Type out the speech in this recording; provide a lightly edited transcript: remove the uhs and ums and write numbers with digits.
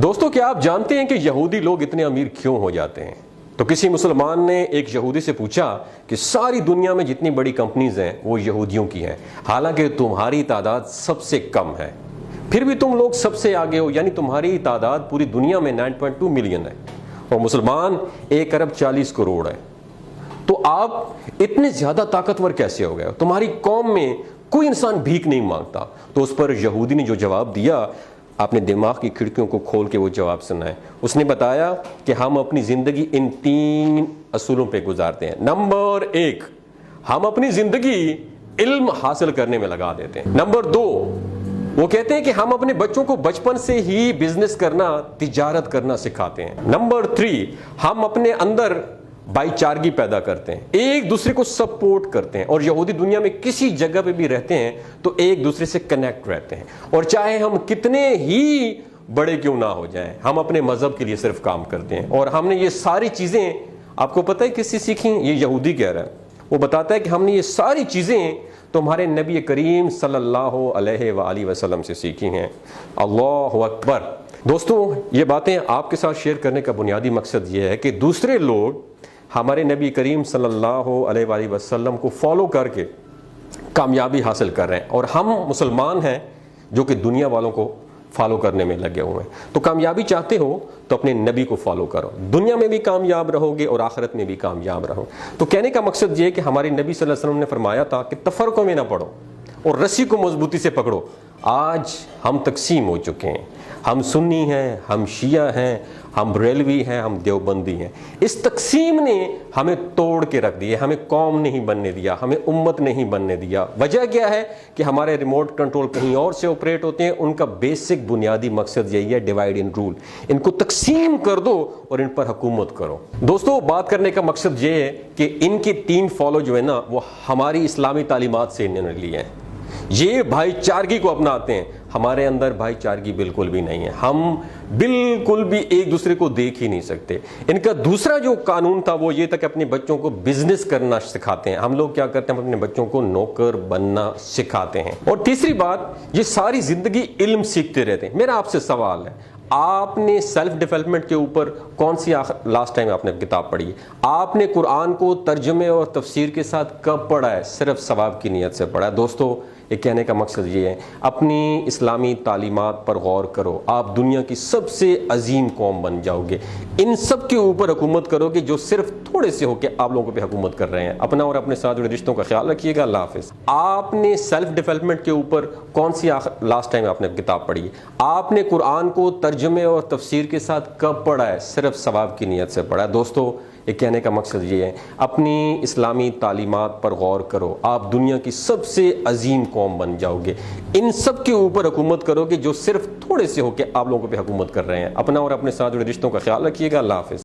دوستو کیا آپ جانتے ہیں کہ یہودی لوگ اتنے امیر کیوں ہو جاتے ہیں؟ تو کسی مسلمان نے ایک یہودی سے پوچھا کہ ساری دنیا میں جتنی بڑی کمپنیز ہیں وہ یہودیوں کی ہیں، حالانکہ تمہاری تعداد سب سے کم ہے، پھر بھی تم لوگ سب سے آگے ہو، یعنی تمہاری تعداد پوری دنیا میں 9.2 ملین ہے اور مسلمان 1 ارب 40 کروڑ ہے۔ تو آپ اتنے زیادہ طاقتور کیسے ہو گئے؟ تمہاری قوم میں کوئی انسان بھیک نہیں مانگتا۔ تو اس پر یہودی نے جو جواب دیا، آپ نے دماغ کی کھڑکیوں کو کھول کے وہ جواب سنا ہے۔ اس نے بتایا کہ ہم اپنی زندگی ان 3 اصولوں پہ گزارتے ہیں۔ نمبر 1، ہم اپنی زندگی علم حاصل کرنے میں لگا دیتے ہیں۔ نمبر 2، وہ کہتے ہیں کہ ہم اپنے بچوں کو بچپن سے ہی بزنس کرنا، تجارت کرنا سکھاتے ہیں۔ نمبر 3، ہم اپنے اندر بھائی چارگی پیدا کرتے ہیں، ایک دوسرے کو سپورٹ کرتے ہیں، اور یہودی دنیا میں کسی جگہ پہ بھی رہتے ہیں تو ایک دوسرے سے کنیکٹ رہتے ہیں، اور چاہے ہم کتنے ہی بڑے کیوں نہ ہو جائیں، ہم اپنے مذہب کے لیے صرف کام کرتے ہیں۔ اور ہم نے یہ ساری چیزیں، آپ کو پتہ ہے کس سے سیکھی؟ یہ یہودی کہہ رہا ہے، وہ بتاتا ہے کہ ہم نے یہ ساری چیزیں تمہارے نبی کریم صلی اللہ علیہ وآلہ وسلم سے سیکھی ہیں۔ اللہ اکبر۔ دوستوں، یہ باتیں آپ کے ساتھ شیئر کرنے کا بنیادی مقصد یہ ہے کہ دوسرے لوگ ہمارے نبی کریم صلی اللہ علیہ وآلہ وسلم کو فالو کر کے کامیابی حاصل کر رہے ہیں، اور ہم مسلمان ہیں جو کہ دنیا والوں کو فالو کرنے میں لگے ہوئے ہیں۔ تو کامیابی چاہتے ہو تو اپنے نبی کو فالو کرو، دنیا میں بھی کامیاب رہو گے اور آخرت میں بھی کامیاب رہو۔ تو کہنے کا مقصد یہ ہے کہ ہمارے نبی صلی اللہ علیہ وسلم نے فرمایا تھا کہ تفرقوں میں نہ پڑو اور رسی کو مضبوطی سے پکڑو۔ آج ہم تقسیم ہو چکے ہیں، ہم سنی ہیں، ہم شیعہ ہیں، ہم بریلوی ہیں، ہم دیوبندی ہیں۔ اس تقسیم نے ہمیں توڑ کے رکھ دیا، ہمیں قوم نہیں بننے دیا، ہمیں امت نہیں بننے دیا۔ وجہ کیا ہے کہ ہمارے ریموٹ کنٹرول کہیں اور سے آپریٹ ہوتے ہیں، ان کا بیسک بنیادی مقصد یہی ہے، ڈیوائیڈ اینڈ رول۔ ان کو تقسیم کر دو اور ان پر حکومت کرو۔ دوستو، بات کرنے کا مقصد یہ ہے کہ ان کے 3 فالو جو ہے نا، وہ ہماری اسلامی تعلیمات سے انہوں نے لیے ہیں۔ یہ بھائی چارگی کو اپناتے ہیں، ہمارے اندر بھائی چارگی بالکل بھی نہیں ہے، ہم بالکل بھی ایک دوسرے کو دیکھ ہی نہیں سکتے۔ ان کا دوسرا جو قانون تھا وہ یہ تھا کہ اپنے بچوں کو بزنس کرنا سکھاتے ہیں۔ ہم لوگ کیا کرتے ہیں؟ ہم اپنے بچوں کو نوکر بننا سکھاتے ہیں۔ اور تیسری بات، یہ ساری زندگی علم سیکھتے رہتے ہیں۔ میرا آپ سے سوال ہے، آپ نے سیلف ڈیولپمنٹ کے اوپر کون سی لاسٹ ٹائم آپ نے کتاب پڑھی ہے؟ آپ نے قرآن کو ترجمے اور تفسیر کے ساتھ کب پڑھا ہے؟ صرف ثواب کی نیت سے پڑھا ہے۔ دوستو، یہ کہنے کا مقصد یہ ہے، اپنی اسلامی تعلیمات پر غور کرو، آپ دنیا کی سب سے عظیم قوم بن جاؤ گے۔ ان سب کے اوپر حکومت کرو گے جو صرف تھوڑے سے ہو کے آپ لوگوں پہ حکومت کر رہے ہیں۔ اپنا اور اپنے ساتھ جڑے رشتوں کا خیال رکھیے گا۔ اللہ حافظ۔ آپ نے سیلف ڈیولپمنٹ کے اوپر کون سی لاسٹ ٹائم آپ نے کتاب پڑھی ہے؟ آپ نے قرآن کو ترجمے اور تفسیر کے ساتھ کب پڑھا ہے؟ صرف ثواب کی نیت سے پڑھا ہے۔ دوستو، یہ کہنے کا مقصد یہ ہے، اپنی اسلامی تعلیمات پر غور کرو، آپ دنیا کی سب سے عظیم قوم بن جاؤ گے۔ ان سب کے اوپر حکومت کرو گے جو صرف تھوڑے سے ہو کے آپ لوگوں پہ حکومت کر رہے ہیں۔ اپنا اور اپنے ساتھ جڑے رشتوں کا خیال رکھیے گا۔ اللہ حافظ۔